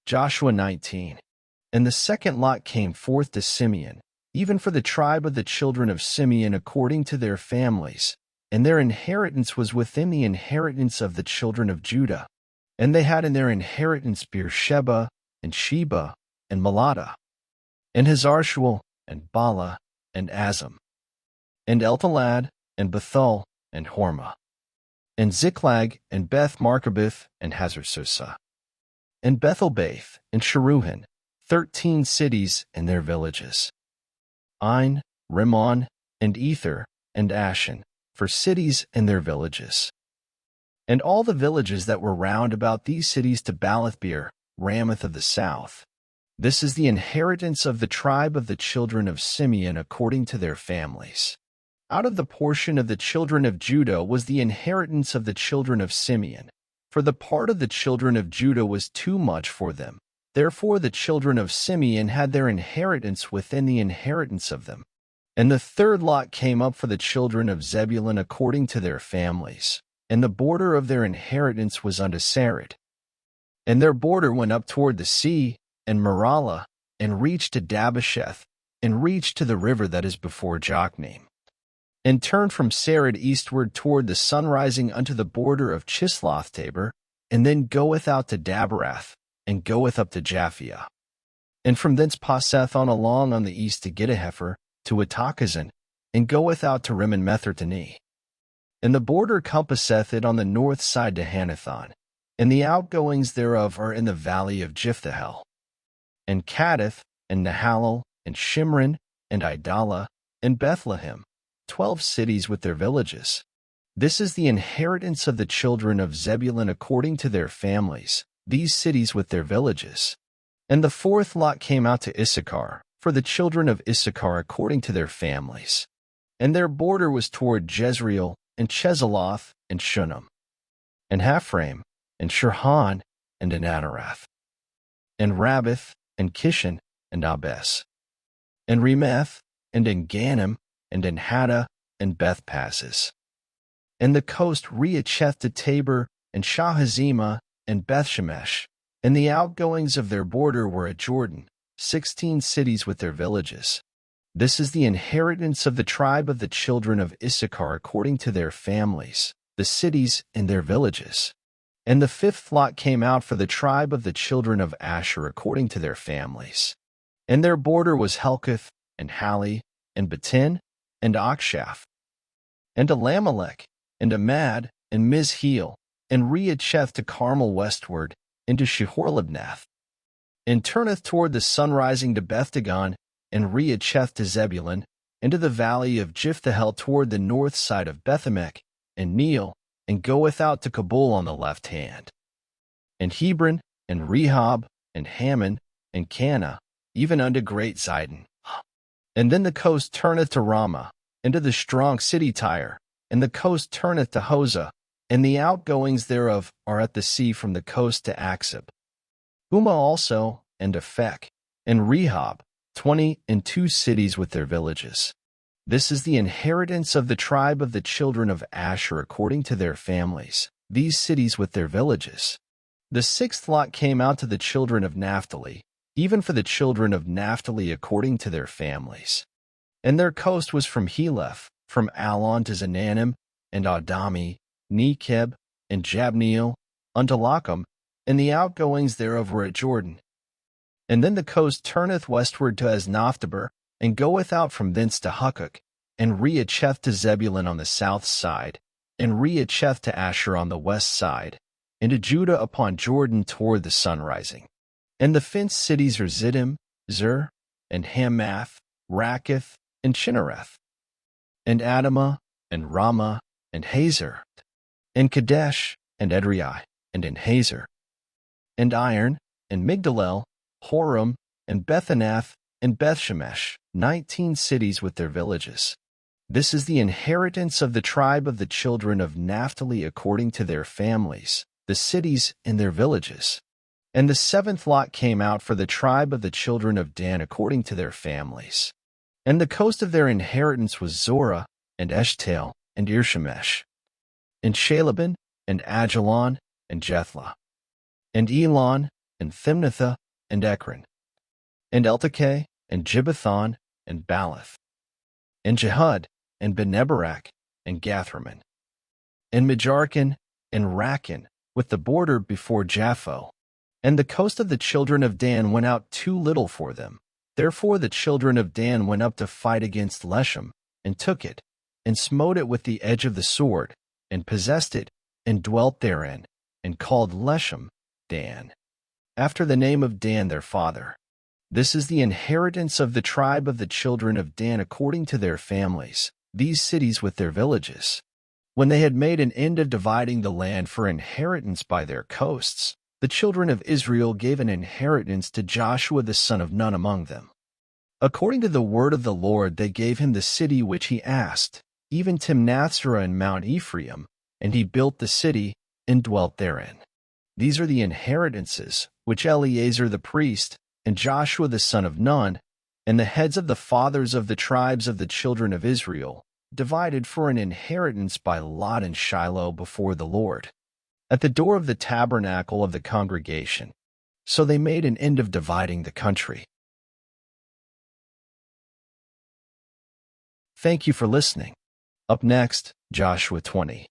Joshua 19. And the second lot came forth to Simeon, even for the tribe of the children of Simeon according to their families, and their inheritance was within the inheritance of the children of Judah. And they had in their inheritance Beersheba, and Sheba, and Melada, and Hazar-Shual, and Bala, and Azam, and Eltolad, and Bethul, and Hormah, and Ziklag, and Beth-Markabith, and Hazar-Susa, and Bethelbaith, and Sharuhen, 13 cities and their villages. Ain, Rimmon, and Ether, and Ashan, for cities and their villages. And all the villages that were round about these cities to Baalath-beer, Ramoth of the south. This is the inheritance of the tribe of the children of Simeon according to their families. Out of the portion of the children of Judah was the inheritance of the children of Simeon, for the part of the children of Judah was too much for them. Therefore the children of Simeon had their inheritance within the inheritance of them. And the third lot came up for the children of Zebulun according to their families, and the border of their inheritance was unto Sarid. And their border went up toward the sea, and Maralah, and reached to Dabbasheth, and reached to the river that is before Jokneam, and turned from Sarid eastward toward the sunrising unto the border of Chisloth-Tabor, and then goeth out to Daberath, and goeth up to Japhia. And from thence passeth on along on the east to Gittahepher, to Etakazan, and goeth out to Rimmon-Methertani. And the border compasseth it on the north side to Hanathon, and the outgoings thereof are in the valley of Jiphtahel. And Cadath, and Nahalal, and Shimron, and Idalah, and Bethlehem, 12 cities with their villages. This is the inheritance of the children of Zebulun according to their families, these cities with their villages. And the fourth lot came out to Issachar, for the children of Issachar according to their families. And their border was toward Jezreel, and Chesulloth, and Shunem, and Haphraim, and Shirhan, and Anarath, and Rabbath, and Kishan, and Abes, and Remeth, and Enganim, and Enhada, and Bethpasses, and the coast reacheth to Tabor, and Shahazimah, and Bethshemesh, and the outgoings of their border were at Jordan, 16 cities with their villages. This is the inheritance of the tribe of the children of Issachar according to their families, the cities and their villages. And the fifth lot came out for the tribe of the children of Asher according to their families. And their border was Helkath, and Hali, and Batin, and Akshaph, and Elamelech, and Amad, and Mizheel, and Reacheth to Carmel westward, into Shihor-Libnath, and turneth toward the sunrising to Beth-Dagon, and Reacheth to Zebulun, into the valley of Jiphtahel toward the north side of Bethemech, and Neel, and goeth out to Kabul on the left hand, and Hebron, and Rehob, and Hammon, and Cana, even unto great Zidon. And then the coast turneth to Ramah, into the strong city Tyre, and the coast turneth to Hosah, and the outgoings thereof are at the sea from the coast to Aksib. Humah also, and Aphek, and Rehob, 22 cities with their villages. This is the inheritance of the tribe of the children of Asher according to their families, these cities with their villages. The sixth lot came out to the children of Naphtali, even for the children of Naphtali according to their families. And their coast was from Heleph, from Allon to Zananim, and Adami, Nekeb, and Jabneel, unto Lacham, and the outgoings thereof were at Jordan. And then the coast turneth westward to Aznaphtabur, and goeth out from thence to Hukkok, and reacheth to Zebulun on the south side, and reacheth to Asher on the west side, and to Judah upon Jordan toward the sunrising. And the fenced cities are Ziddim, Zur, and Hamath, Rakkath, and Chinnereth, and Adamah, and Ramah, and Hazor, and Kadesh, and Edrei, and Enhazer, and Iron, and Migdalel, Horam, and Bethanath, and Bethshemesh, 19 cities with their villages. This is the inheritance of the tribe of the children of Naphtali according to their families, the cities and their villages. And the seventh lot came out for the tribe of the children of Dan according to their families. And the coast of their inheritance was Zorah, and Eshtaol, and Irshemesh, and Shalabin, and Ajalon, and Jethlah, and Elon, and Thimnathah, and Ekron, and Eltekeh, and Gibbethon, and Baalath, and Jehud, and Beneberak, and Gathrimmon, and Mijarkon, and Rakkon, with the border before Japho. And the coast of the children of Dan went out too little for them. Therefore the children of Dan went up to fight against Leshem, and took it, and smote it with the edge of the sword, and possessed it, and dwelt therein, and called Leshem Dan, after the name of Dan their father. This is the inheritance of the tribe of the children of Dan according to their families, these cities with their villages. When they had made an end of dividing the land for inheritance by their coasts, the children of Israel gave an inheritance to Joshua the son of Nun among them. According to the word of the Lord they gave him the city which he asked, even Timnathserah in Mount Ephraim, and he built the city and dwelt therein. These are the inheritances which Eleazar the priest, and Joshua the son of Nun, and the heads of the fathers of the tribes of the children of Israel, divided for an inheritance by lot in Shiloh before the Lord, at the door of the tabernacle of the congregation. So they made an end of dividing the country. Thank you for listening. Up next, Joshua 20.